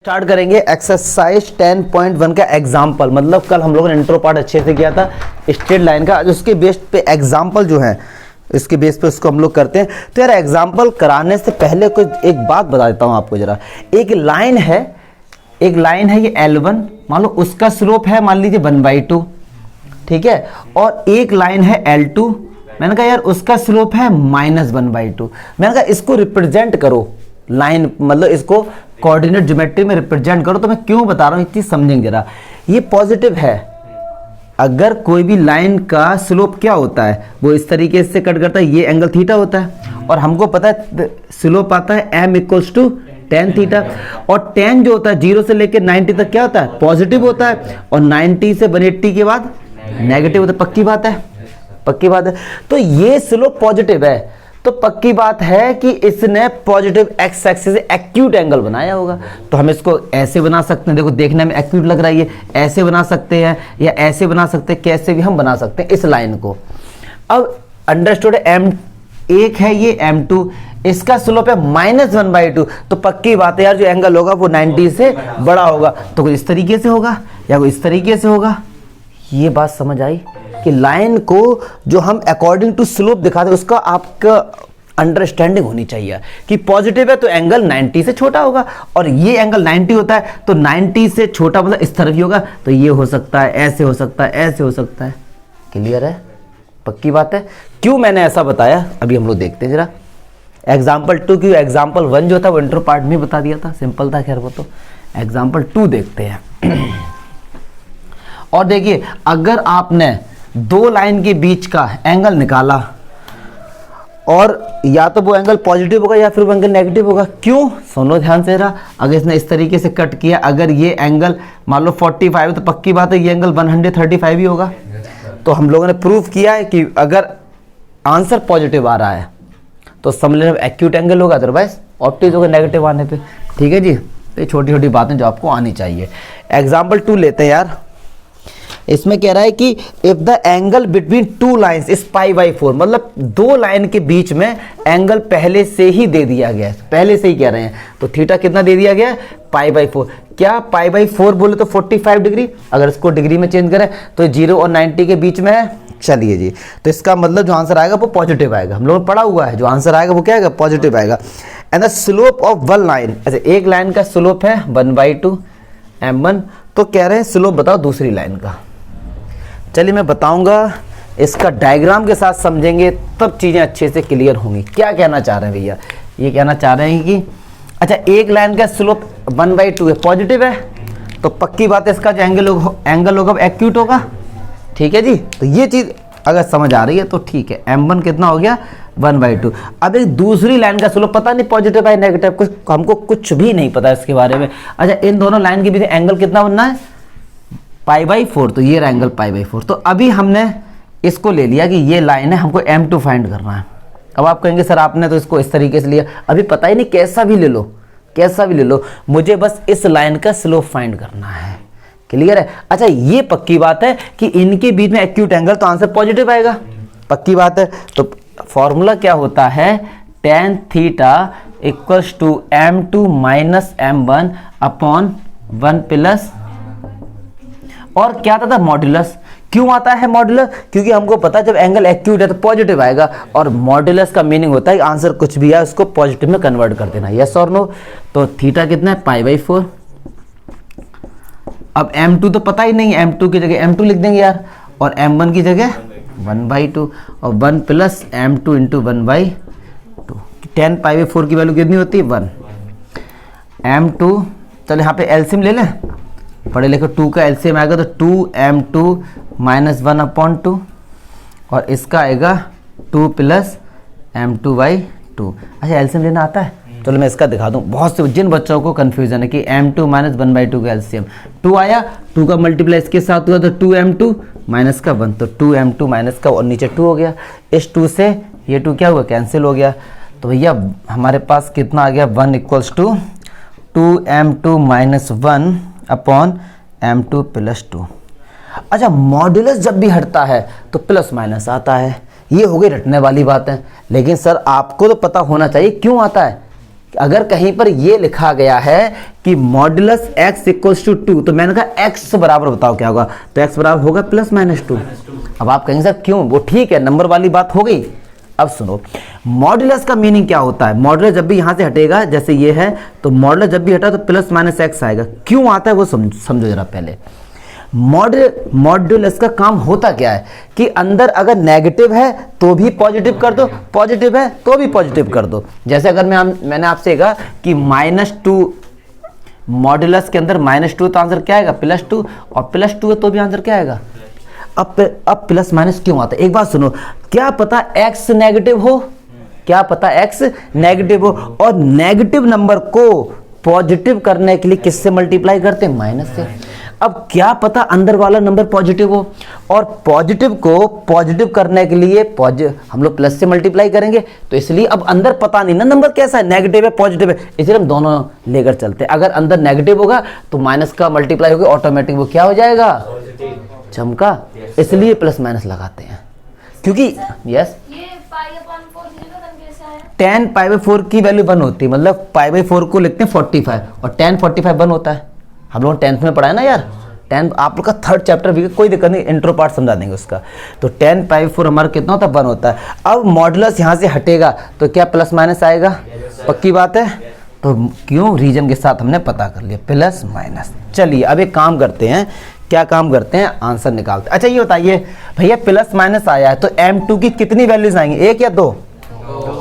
Start करेंगे exercise 10.1 का example. मतलब कल हम लोगों ने इंट्रो पार्ट अच्छे से किया था स्ट्रेट लाइन का, उसके बेस पे एग्जाम्पल जो है इसके बेस पे उसको हम लोग करते हैं। तो यार एग्जाम्पल कराने से पहले कुछ एक बात बता देता हूँ आपको जरा। एक लाइन है ये L1, मान लो उसका स्लोप है मान लीजिए 1/2, ठीक है। और एक लाइन है L2, मैंने कहा यार उसका स्लोप है -1/2। मैंने कहा इसको रिप्रेजेंट करो लाइन, मतलब इसको कोऑर्डिनेट ज्योमेट्री में रिप्रेजेंट करो। तो मैं क्यों बता रहा हूँ एक चीज समझेंगे जरा। ये पॉजिटिव है, अगर कोई भी लाइन का स्लोप क्या होता है वो इस तरीके से कट करता है, ये एंगल थीटा होता है। और हमको पता है स्लोप आता है m = tan थीटा। और tan जो होता है 0 से लेकर 90 तक क्या होता है, पॉजिटिव होता है। और 90 से 180 के बाद नेगेटिव होता है। पक्की बात है, पक्की बात है। तो ये स्लोप पॉजिटिव है, तो पक्की बात है कि इसने पॉजिटिव एक्स एक्सिस से एक्यूट एंगल बनाया होगा। तो हम इसको ऐसे बना सकते हैं, देखो देखने में एक्यूट लग रहा है, ये ऐसे बना सकते हैं या ऐसे बना सकते हैं, कैसे भी हम बना सकते हैं इस लाइन को। अब अंडरस्टूड है, M1 है ये M2, इसका स्लोप है -1/2। तो पक्की बात है यार जो एंगल होगा वो 90 से बड़ा होगा। तो कुछ इस तरीके से होगा या कोई इस तरीके से होगा। ये बात समझ आई कि लाइन को जो हम अकॉर्डिंग टू स्लोप दिखाते हैं उसका आपका अंडरस्टैंडिंग होनी चाहिए कि पॉजिटिव है तो एंगल 90 से छोटा होगा, और ये एंगल 90 होता है तो 90 से छोटा मतलब इस तरफ ही होगा। तो ये हो सकता है, ऐसे हो सकता है, ऐसे हो सकता है। क्लियर है, पक्की बात है। क्यों मैंने ऐसा बताया अभी हम लोग देखते हैं जरा। एग्जाम्पल 2 क्यों, एग्जाम्पल 1 जो था वो इंट्रो पार्ट में बता दिया था, सिंपल था। खैर वो तो एग्जाम्पल 2 देखते हैं। और देखिए अगर आपने दो लाइन के बीच का एंगल निकाला और या तो वो एंगल पॉजिटिव होगा या फिर वो एंगल नेगेटिव होगा। क्यों, सुनो ध्यान से रहा। अगर इसने इस तरीके से कट किया, अगर ये एंगल मान लो 45 है तो पक्की बात है ये एंगल 135 ही होगा। तो हम लोगों ने प्रूव किया है कि अगर आंसर पॉजिटिव आ रहा है तो समझ एक्यूट एंगल होगा, अदरवाइज ऑप्टिक होगा नेगेटिव आने पे। ठीक है जी, तो ये छोटी छोटी बातें जो आपको आनी चाहिए। एग्जाम्पल 2 लेते हैं यार। इसमें कह रहा है कि if the angle between two lines is π/4, मतलब दो लाइन के बीच में एंगल पहले से ही दे दिया गया है, पहले से ही कह रहे हैं। तो थीटा कितना दे दिया गया है, π/4। क्या π/4 बोले तो 45 डिग्री, अगर इसको डिग्री में चेंज करें तो 0 और 90 के बीच में है। चलिए जी, तो इसका मतलब जो आंसर आएगा वो पॉजिटिव आएगा। हम लोगों ने पढ़ा हुआ है जो आंसर आएगा वो क्या आएगा, पॉजिटिव आएगा। And the slope of one line, ऐसे एक लाइन का स्लोप है 1/2 m1। तो कह रहे हैं स्लोप बताओ दूसरी लाइन का। चलिए मैं बताऊंगा, इसका डायग्राम के साथ समझेंगे तब चीज़ें अच्छे से क्लियर होंगी। क्या कहना चाह रहे हैं भैया, ये कहना चाह रहे हैं कि अच्छा एक लाइन का स्लोप 1/2 है, पॉजिटिव है, तो पक्की बात है इसका जो एंगल होगा वो एक्यूट होगा। ठीक है जी, तो ये चीज़ अगर समझ आ रही है तो ठीक है। M1 कितना हो गया, 1/2। अब एक दूसरी लाइन का स्लोप पता नहीं पॉजिटिव है नेगेटिव, कुछ हमको कुछ भी नहीं पता इसके बारे में। अच्छा इन दोनों लाइन के बीच एंगल कितना बनना है, π/4। तो ये एंगल π/4। तो अभी हमने इसको ले लिया कि ये लाइन है, हमको M2 फाइंड करना है। अब आप कहेंगे सर आपने तो इसको इस तरीके से लिया, अभी पता ही नहीं, कैसा भी ले लो, कैसा भी ले लो, मुझे बस इस लाइन का स्लोप फाइंड करना है। क्लियर है। अच्छा ये पक्की बात है कि इनके बीच में एक्यूट एंगल, तो आंसर पॉजिटिव आएगा, पक्की बात है। तो फॉर्मूला क्या होता है, tan theta = M2 - M1 upon 1 plus, और क्या आता था, मॉड्यूलस। क्यों आता है मॉड्यूलस, क्योंकि हमको पता है जब एंगल एक्यूट है तो पॉजिटिव आएगा, और मॉड्यूलस का मीनिंग होता है आंसर कुछ भी है उसको पॉजिटिव में कन्वर्ट कर देना, यस और नो। तो थीटा कितना है, π/4। अब M2 तो पता ही नहीं, M2 की जगह M2 लिख देंगे यार, और M1 की जगह 1/2, और 1 प्लस M2 × 1/2। tan π/4 की वैल्यू कितनी होती है, 1। M2, चलो यहाँ पे एलसीएम ले लें, पढ़े लिखे 2 का एलसीएम आएगा तो 2m2 - 1/2, और इसका आएगा 2 प्लस m2/2। अच्छा एलसीएम लेना आता है, चलो मैं इसका दिखा दूं। बहुत से जिन बच्चों को कंफ्यूजन है कि m2 - 1/2 का एलसीएम 2 आया, 2 का मल्टीप्लाई इसके साथ हुआ तो 2m2 - का 1, तो 2m2 - का, और नीचे 2 हो गया। इस 2 से ये 2 क्या हुआ, कैंसिल हो गया। तो भैया हमारे पास कितना आ गया, 1 = 2m2 - 1 अपॉन M2 + 2। अच्छा मॉड्यूलस जब भी हटता है तो प्लस माइनस आता है, ये हो गई रटने वाली बात है। लेकिन सर आपको तो पता होना चाहिए क्यों आता है, अगर कहीं पर ये लिखा गया है कि मॉड्यूलस x इक्वल्स टू 2, तो मैंने कहा x बराबर बताओ क्या होगा, तो x बराबर होगा +-2। अब आप कहेंगे सर क्यों, वो ठीक है नंबर वाली बात हो गई। अब सुनो, मॉड्यूलस का मीनिंग क्या होता है, मॉड्यूलस जब भी यहां से हटेगा, जैसे ये है, तो मॉड्यूलस जब भी हटा तो +-x आएगा। क्यों आता है वो समझो जरा पहले। मॉड्यूलस का काम होता क्या है कि अंदर अगर नेगेटिव है तो भी पॉजिटिव कर दो, पॉजिटिव है तो भी पॉजिटिव कर दो। जैसे अगर मैंने आपसे कहा कि -2, मॉड्यूलस के अंदर -2 तो आंसर क्या आएगा +2, और +2 है तो भी आंसर क्या आएगा। अब +- क्यों आता है, एक बात सुनो, क्या पता x नेगेटिव हो, क्या पता x नेगेटिव हो, और नेगेटिव नंबर को पॉजिटिव करने के लिए किससे मल्टीप्लाई करते हैं, माइनस से। अब क्या पता अंदर वाला नंबर पॉजिटिव हो, और पॉजिटिव को पॉजिटिव करने के लिए हम लोग प्लस से मल्टीप्लाई करेंगे, तो इसलिए अब अंदर पता नहीं ना नंबर कैसा है, नेगेटिव है पॉजिटिव है, इसलिए हम दोनों लेकर चलते हैं। अगर अंदर नेगेटिव होगा तो माइनस का मल्टीप्लाई होगा, ऑटोमेटिक वो क्या हो जाएगा, चमका, इसलिए +- लगाते हैं। क्योंकि यस, tan π/4 की वैल्यू 1 होती है, मतलब π/4 को लिखते हैं 45, और tan 45 1 होता है। हम लोग 10th में पढ़ा है ना यार, 10 आप लोग का 3rd चैप्टर भी, कोई दिक्कत नहीं, इंट्रो पार्ट समझा देंगे उसका। तो tan π/4 हमारा कितना होता है, 1 होता है। अब मॉडुलस यहाँ से हटेगा तो क्या +- आएगा, पक्की बात है। तो क्यों, रीजन के साथ हमने पता कर लिया, +-। चलिए अब एक काम करते हैं, क्या काम करते हैं, आंसर निकालते हैं। अच्छा ये बताइए भैया +- आया है तो m2 की कितनी वैल्यूज आएंगी, 1 या 2,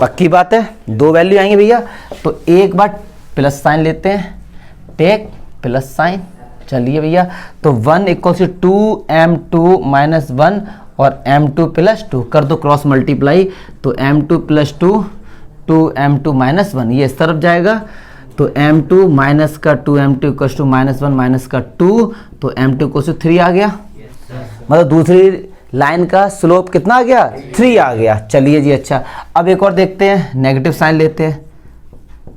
पक्की बात है 2 वैल्यू आएंगे भैया। तो एक बार प्लस साइन लेते हैं, टेक प्लस साइन। चलिए भैया, तो 1 = 2m2 - 1 और m2 + 2 कर दो क्रॉस मल्टीप्लाई, तो m2 + 2 2m2 - 1 ये इस तरफ जाएगा, तो m2 माइनस का 2m2 = -1 माइनस का 2, तो m2 = 3 आ गया। मतलब दूसरी लाइन का स्लोप कितना आ गया, 3 आ गया। चलिए जी अच्छा, अब एक और देखते हैं, नेगेटिव साइन लेते हैं,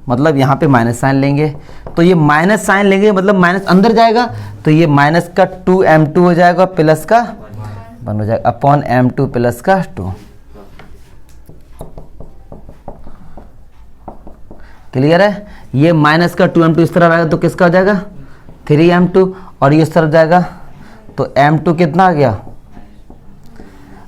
मतलब यहाँ पे माइनस साइन लेंगे, तो ये माइनस साइन लेंगे मतलब माइनस अंदर जाएगा, तो ये माइनस का 2m2 हो जाएगा, प्लस का 1 हो जाएगा, अपॉन m2 + का 2। क्लियर है, ये माइनस का 2m2 इस तरफ आएगा तो किसका हो जाएगा, 3m2, और ये इस तरफ जाएगा तो m2 कितना आ गया।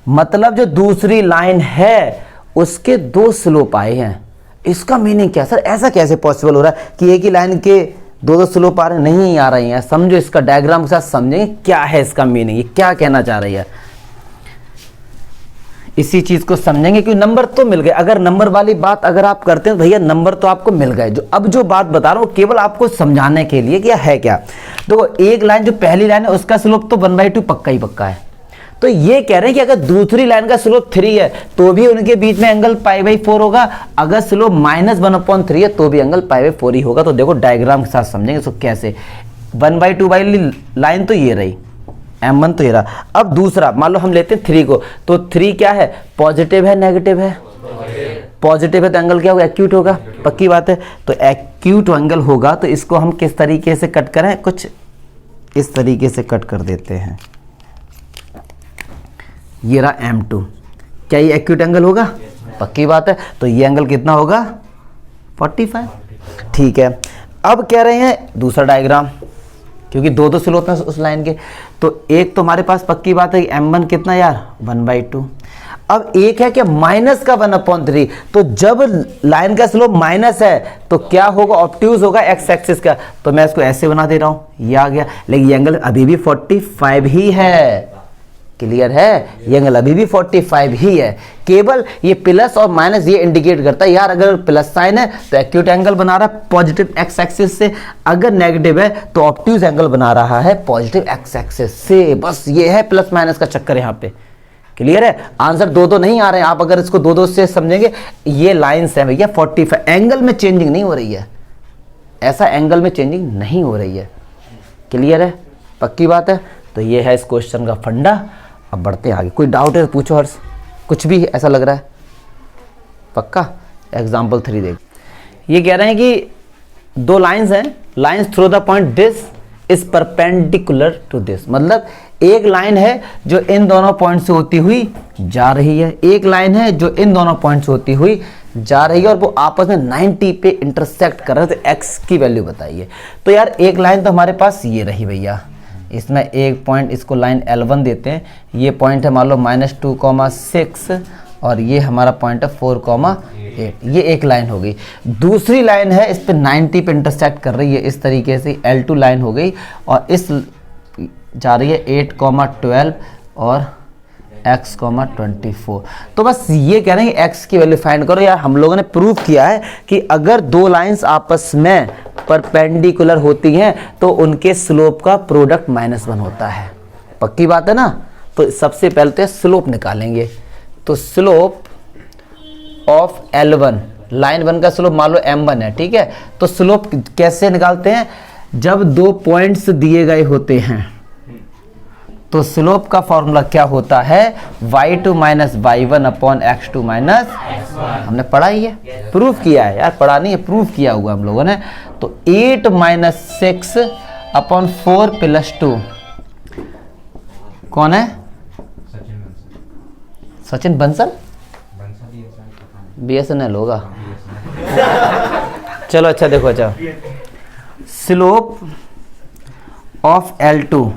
मतलब जो दूसरी लाइन है उसके 2 स्लोप आए हैं। इसका मीनिंग क्या सर, ऐसा कैसे पॉसिबल हो रहा है कि एक ही लाइन के 2 स्लोप आ रहे, नहीं आ रही हैं। समझो, इसका डायग्राम के साथ समझेंगे क्या है इसका मीनिंग, ये क्या कहना चाह रही है, इसी चीज को समझेंगे। क्योंकि नंबर तो मिल गए, अगर नंबर वाली बात अगर आप करते हैं तो भैया नंबर तो आपको मिल गए। जो बात बता रहा हूं केवल आपको समझाने के लिए क्या है क्या। देखो एक लाइन जो पहली लाइन है उसका स्लोप तो 1/2 पक्का ही पक्का है, तो ये कह रहे हैं कि अगर दूसरी लाइन का स्लोप 3 है तो भी उनके बीच में एंगल π/4 होगा, अगर स्लोप -1/3 है तो भी एंगल π/4 ही होगा। तो देखो डायग्राम के साथ समझेंगे इसको कैसे। 1/2 वाली लाइन तो ये रही, m1 तो ये रहा। अब दूसरा मान लो हम लेते हैं 3 को, तो 3 क्या है, पॉजिटिव है नेगेटिव है, पॉजिटिव है तो एंगल क्या होगा, एक्यूट होगा, पक्की बात है। तो एक्यूट एंगल होगा, तो इसको हम किस तरीके से कट करें, कुछ इस तरीके से कट कर देते हैं। ये रहा m2, क्या ये एक्यूट एंगल होगा, पक्की बात है। तो ये एंगल कितना होगा, 45, ठीक है। अब कह रहे हैं दूसरा डायग्राम, क्योंकि 2 स्लोप हैं उस लाइन के, तो एक तो हमारे पास पक्की बात है कि m1 कितना यार 1/2। अब एक है कि माइनस का 1/3, तो जब लाइन का स्लोप माइनस है तो क्या होगा, ऑब्ट्यूज होगा x एक्सिस का, तो मैं इसको ऐसे बना दे रहा हूं, ये आ गया। लेकिन ये एंगल अभी भी 45 ही है, क्लियर है, ये एंगल अभी भी 45 ही है। केवल ये प्लस और माइनस ये इंडिकेट करता है यार, अगर प्लस साइन है तो एक्यूट एंगल बना रहा है पॉजिटिव x एक्सिस से, अगर नेगेटिव है तो ऑब्ट्यूज एंगल बना रहा है पॉजिटिव x एक्सिस से। बस ये है प्लस माइनस का चक्कर यहाँ पे, क्लियर है। आंसर 2 नहीं आ रहे हैं, आप अगर इसको 2 से समझेंगे, ये लाइन्स है भैया 45, एंगल में चेंजिंग नहीं हो रही है, ऐसा एंगल में चेंजिंग नहीं हो रही है, क्लियर है, पक्की बात है। तो ये है इस क्वेश्चन का फंडा। अब बढ़ते हैं आगे, कोई डाउट है पूछो हर्ष, कुछ भी ऐसा लग रहा है, पक्का। एग्जाम्पल 3 देख, ये कह रहे हैं कि 2 लाइंस हैं, lines through the point this is perpendicular to this, मतलब एक लाइन है जो इन दोनों पॉइंट से होती हुई जा रही है, एक लाइन है जो इन दोनों पॉइंट से होती हुई जा रही है और वो आपस में 90 पे इंटरसेक्ट कर रहे हैं, तो x की वैल्यू बताइए। तो यार एक लाइन तो हमारे पास ये रही भैया, इसमें एक पॉइंट, इसको लाइन L1 देते हैं, ये पॉइंट है मान लो -2,6 और ये हमारा पॉइंट है 4,8, ये एक लाइन हो गई। दूसरी लाइन है इस पे 90 पे इंटरसेक्ट कर रही है, इस तरीके से L2 लाइन हो गई और इस जा रही है 8,12 और x,24। तो बस ये कह रहे हैं कि x की वैल्यू फाइंड करो। यार हम लोगों ने प्रूव किया है कि अगर दो लाइंस आपस में परपेंडिकुलर होती हैं तो उनके स्लोप का प्रोडक्ट -1 होता है। पक्की बात है ना। तो सबसे पहले तो स्लोप निकालेंगे। तो स्लोप ऑफ L1, लाइन 1 का स्लोप मान लो m1 है, ठीक है। तो स्लोप कैसे निकालते हैं, जब दो पॉइंट्स दिए गए होते हैं तो स्लोप का फॉर्मूला क्या होता है, y2 minus y1 upon x2 minus, हमने पढ़ा ही है, प्रूफ किया है यार, पढ़ा नहीं है, प्रूफ किया हुआ हम लोगों ने। तो 8 माइनस 6 अपॉन 4 प्लस 2, कौन है, सचिन बंसल, BSNL होगा। चलो अच्छा देखो, अच्छा स्लोप ऑफ L2,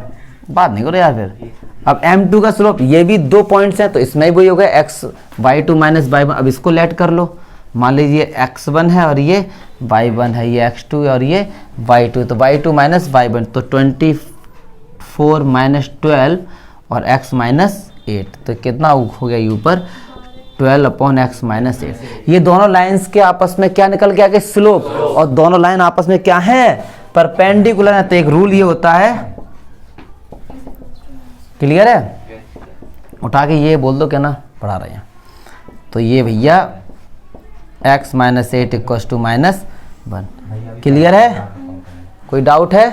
बात नहीं करो यार फिर। अब M2 का स्लोप, ये भी दो पॉइंट्स हैं तो इसमें भी वही हो गया x y2 माइनस y1। अब इसको लेट कर लो, मान लीजिए x1 है और ये y1 है, ये x2 है और ये y2, तो y2 माइनस y1, तो 24 माइनस 12 और x माइनस 8, तो कितना हो गया ये ऊपर 12 अपॉन x माइनस 8। ये दोनों लाइंस के आपस में क्या निकल के आ गए, स्लोप, और दोनों लाइन आपस में क्या है, परपेंडिकुलर है। तो एक रूल ये होता है, क्लियर है, उठा के ये बोल दो क्या ना पढ़ा रहे हैं। तो ये भैया x minus 8 equals to -1, clear है, कोई डाउट है,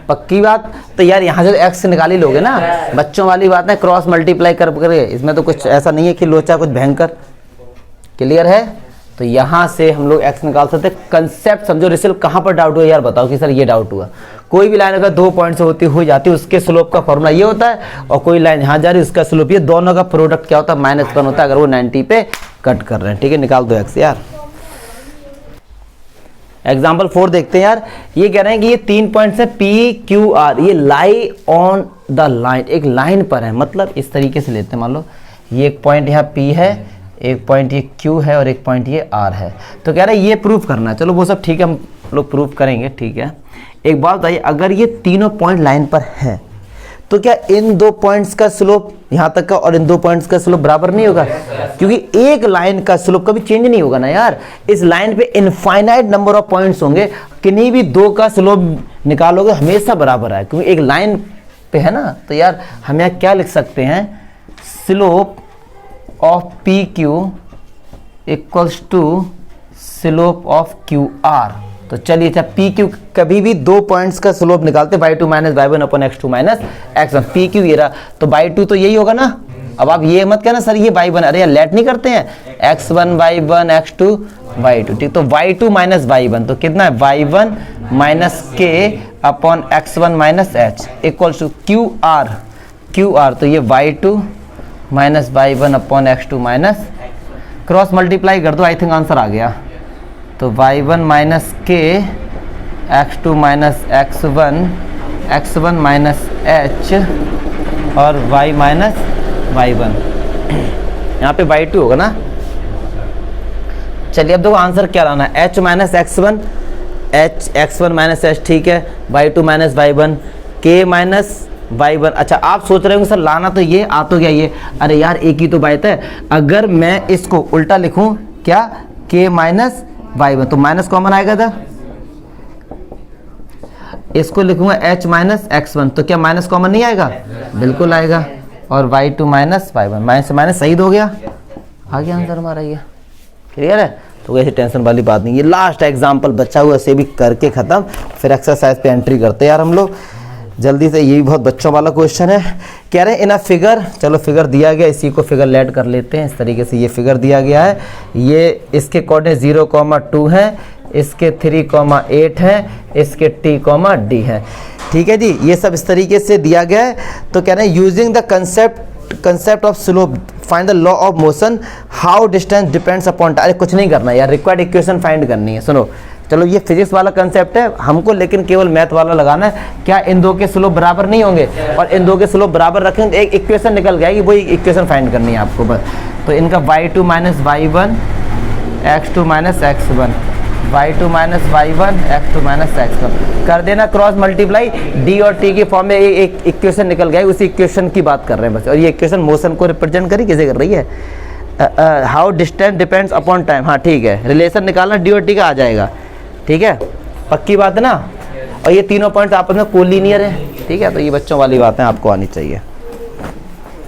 पक्की बात। तो यार यहाँ से x निकाल ही लोगे ना, बच्चों वाली बात है, क्रॉस मल्टीप्लाई कर करके, इसमें तो कुछ ऐसा नहीं है कि लोचा कुछ भयंकर, क्लियर है। तो यहाँ से हम लोग x निकाल सकते हैं। कंसेप्ट समझो, रिजल्ट कहाँ पर डाउट हुआ यार बताओ कि सर ये डाउट हुआ। कोई भी लाइन अगर 2 पॉइंट से होती हुई जाती है उसके स्लोप का फॉर्मूला ये होता है, और कोई लाइन यहाँ जा रही है उसका स्लोप, ये दोनों का प्रोडक्ट क्या होता है, -1 होता है अगर वो 90 पे कट कर रहे हैं, ठीक है। निकाल दो x यार। एग्जाम्पल 4 देखते हैं यार। ये कह रहे हैं कि ये 3 पॉइंट्स है PQR, ये लाई ऑन द लाइन, एक लाइन पर है, मतलब इस तरीके से लेते हैं। मान लो ये एक पॉइंट यहाँ P है, एक पॉइंट ये Q है और एक पॉइंट ये R है। तो कह रहे हैं ये प्रूफ करना है, चलो वो सब ठीक है, हम लोग प्रूफ करेंगे, ठीक है। एक बात बताइए, अगर ये तीनों पॉइंट लाइन पर हैं तो क्या इन दो पॉइंट्स का स्लोप यहाँ तक का और इन दो पॉइंट्स का स्लोप बराबर नहीं होगा, क्योंकि एक लाइन का स्लोप कभी चेंज नहीं होगा ना यार। इस लाइन पे इनफाइनाइट नंबर ऑफ पॉइंट्स होंगे, किन्हीं भी दो का स्लोप निकालोगे हमेशा बराबर है, क्योंकि एक लाइन पे है ना। तो यार हम यहाँ क्या लिख सकते हैं, slope of PQ equals to slope of QR। तो चलिए, अच्छा PQ, कभी भी दो पॉइंट्स का स्लोप निकालते y2 minus y1 upon x2 minus x1, PQ ये रहा, तो y2 तो यही होगा ना। अब आप ये मत कहना सर ये y1, अरे यार लेट नहीं करते हैं, x1 y1 x2 y2, ठीक। तो y2 माइनस y1 तो कितना है, y1 minus k upon x1 minus h equals to QR, तो ये y2 minus y1 upon x2 minus, cross multiply कर दो, आई थिंक आंसर आ गया। तो y1 minus k x2 minus x1 minus h और y माइनस y1, यहाँ पे y2 होगा ना। चलिए अब देखो आंसर क्या लाना है, h minus x1 minus h, ठीक है, y2 minus y1, k minus y1। अच्छा आप सोच रहे होंगे सर लाना तो ये, आ तो गया ये, अरे यार एक ही तो बात है। अगर मैं इसको उल्टा लिखूं क्या, k माइनस y1, तो माइनस कॉमन आएगा था, इसको लिखूंगा h माइनस x1, तो क्या माइनस कॉमन नहीं आएगा, बिल्कुल आएगा, और y2 माइनस y1, माइनस से माइनस सही हो गया, आ गया आंसर हमारा ये, क्लियर है। तो ऐसी टेंशन वाली बात नहीं। ये लास्ट एग्जांपल बचा हुआ, इसे भी करके खत्म, फिर एक्सरसाइज पे एंट्री करते हैं यार हम लोग जल्दी से। ये भी बहुत बच्चों वाला क्वेश्चन है। कह रहे हैं इन अ फिगर, चलो फिगर दिया गया, इसी को फिगर लेट कर लेते हैं। इस तरीके से ये फिगर दिया गया है, ये इसके कोऑर्डिनेट 0,2 है, इसके 3,8 है, इसके t,d है, ठीक है जी। ये सब इस तरीके से दिया गया है। तो कह रहे हैं using the concept of slope find the law of motion, how distance depends upon time. अरे कुछ नहीं करना यार, रिक्वायर्ड इक्वेशन फाइंड करनी है। सुनो चलो, ये फिजिक्स वाला कंसेप्ट है हमको, लेकिन केवल मैथ वाला लगाना है। क्या इन दो के स्लोप बराबर नहीं होंगे, और इन दो के स्लोप बराबर रखेंगे तो एक इक्वेशन निकल गया कि वही इक्वेशन फाइंड करनी है आपको बस। तो इनका y2 minus y1 x2 minus x1, y2 minus y1 x2 minus x1 कर देना, क्रॉस मल्टीप्लाई, d और t की फॉर्म में एक इक्वेशन निकल गया, उसी इक्वेशन की बात कर रहे हैं बस। और ये इक्वेशन मोशन को रिप्रेजेंट करी कैसे कर रही है, how distance depends upon time. हाँ ठीक है, रिलेशन निकालना d और t का आ जाएगा, ठीक है, पक्की बात है ना। और ये तीनों पॉइंट्स आपस में कोलिनियर है, ठीक है। तो ये बच्चों वाली बातें आपको आनी चाहिए।